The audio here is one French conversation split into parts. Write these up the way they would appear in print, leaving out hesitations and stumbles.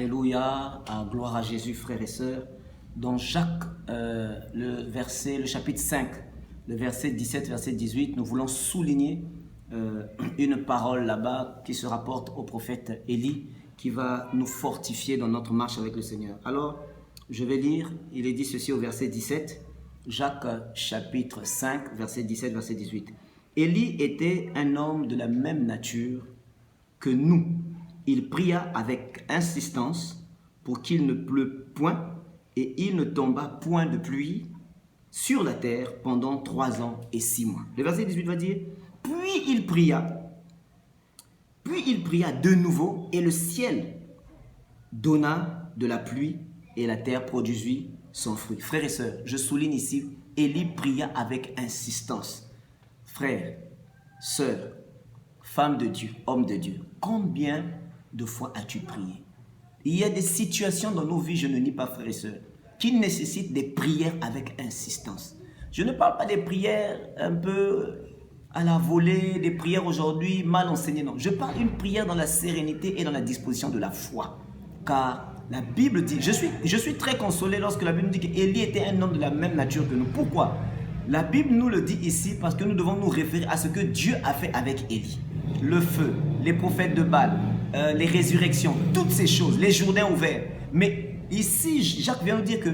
Alléluia, gloire à Jésus, frères et sœurs. Dans Jacques, le chapitre 5, le verset 17, verset 18, nous voulons souligner une parole là-bas qui se rapporte au prophète Élie, qui va nous fortifier dans notre marche avec le Seigneur. Alors, je vais lire, il est dit ceci au verset 17, Jacques chapitre 5, verset 17, verset 18. Élie était un homme de la même nature que nous. Il pria avec insistance pour qu'il ne pleut point, et il ne tomba point de pluie sur la terre pendant 3 ans et 6 mois. Le verset 18 va dire, puis il pria de nouveau, et le ciel donna de la pluie, et la terre produisit son fruit. Frères et sœurs, je souligne ici, Élie pria avec insistance. Frères, sœurs, femmes de Dieu, hommes de Dieu, combien de fois as-tu prié? Il y a des situations dans nos vies, je ne nie pas, frères et sœurs, qui nécessitent des prières avec insistance. Je ne parle pas des prières un peu à la volée, des prières aujourd'hui mal enseignées, non. Je parle d'une prière dans la sérénité et dans la disposition de la foi. Car la Bible dit, je suis très consolé lorsque la Bible dit qu'Élie était un homme de la même nature que nous. Pourquoi? La Bible nous le dit ici parce que nous devons nous référer à ce que Dieu a fait avec Élie. Le feu, les prophètes de Baal, les résurrections, toutes ces choses, les Jourdains ouverts. Mais ici, Jacques vient nous dire que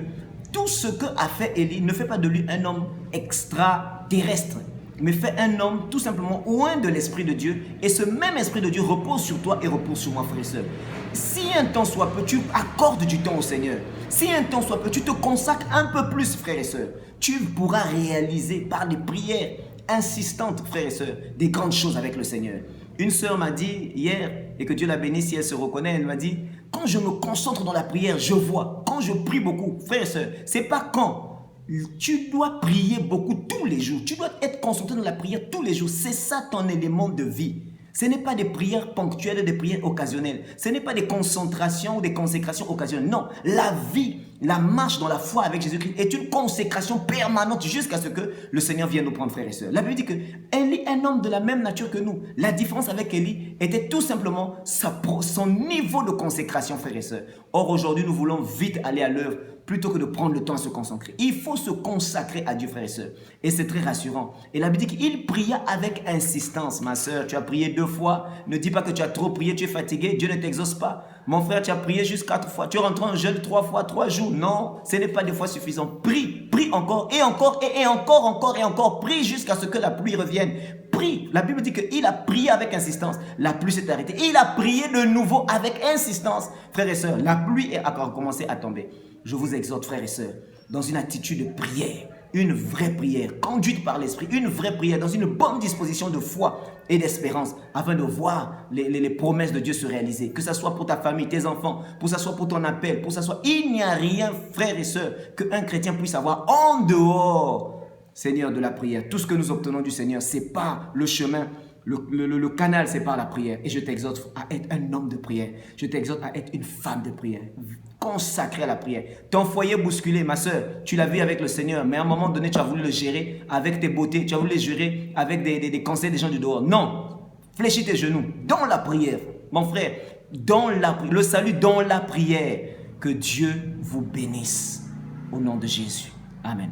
tout ce que a fait Élie ne fait pas de lui un homme extraterrestre, mais fait un homme tout simplement loin de l'Esprit de Dieu. Et ce même Esprit de Dieu repose sur toi et repose sur moi, frère et sœur. Si un temps soit peu, tu accordes du temps au Seigneur. Si un temps soit peu, tu te consacres un peu plus, frère et sœur. Tu pourras réaliser par des prières insistantes, frères et sœurs, des grandes choses avec le Seigneur. Une sœur m'a dit hier, et que Dieu la bénisse si elle se reconnaît, elle m'a dit, quand je me concentre dans la prière, je vois. Quand je prie beaucoup, frères et sœurs, c'est pas quand. Tu dois prier beaucoup tous les jours. Tu dois être concentré dans la prière tous les jours. C'est ça ton élément de vie. Ce n'est pas des prières ponctuelles, des prières occasionnelles. Ce n'est pas des concentrations ou des consécrations occasionnelles. Non, la vie, la marche dans la foi avec Jésus-Christ est une consécration permanente jusqu'à ce que le Seigneur vienne nous prendre, frères et sœurs. La Bible dit que Élie est un homme de la même nature que nous. La différence avec Élie était tout simplement son niveau de consécration, frères et sœurs. Or, aujourd'hui, nous voulons vite aller à l'œuvre plutôt que de prendre le temps à se consacrer. Il faut se consacrer à Dieu, frères et sœurs. Et c'est très rassurant. Et la Bible dit qu'il pria avec insistance. Ma sœur, tu as prié 2 fois. Ne dis pas que tu as trop prié, tu es fatigué. Dieu ne t'exauce pas. Mon frère, tu as prié juste 4 fois. Tu es rentré en jeûne 3 fois, 3 jours. Non, ce n'est pas 2 fois suffisant. Prie encore et encore et encore. Prie jusqu'à ce que la pluie revienne. Prie. La Bible dit qu'il a prié avec insistance. La pluie s'est arrêtée. Il a prié de nouveau avec insistance. Frères et sœurs, la pluie a commencé à tomber. Je vous exhorte, frères et sœurs, dans une attitude de prière, une vraie prière, conduite par l'Esprit, une vraie prière, dans une bonne disposition de foi et d'espérance, afin de voir les promesses de Dieu se réaliser. Que ce soit pour ta famille, tes enfants, que ce soit pour ton appel, pour ça soit... Il n'y a rien, frères et sœurs, qu'un chrétien puisse avoir en dehors, Seigneur, de la prière. Tout ce que nous obtenons du Seigneur, c'est pas le chemin. Le canal, c'est par la prière. Et je t'exhorte à être un homme de prière. Je t'exhorte à être une femme de prière. Consacrée à la prière. Ton foyer bousculé, ma soeur, tu l'as vu avec le Seigneur. Mais à un moment donné, tu as voulu le gérer avec tes beautés. Tu as voulu le gérer avec des conseils des gens du dehors. Non. Fléchis tes genoux dans la prière. Mon frère, le salut dans la prière. Que Dieu vous bénisse. Au nom de Jésus. Amen.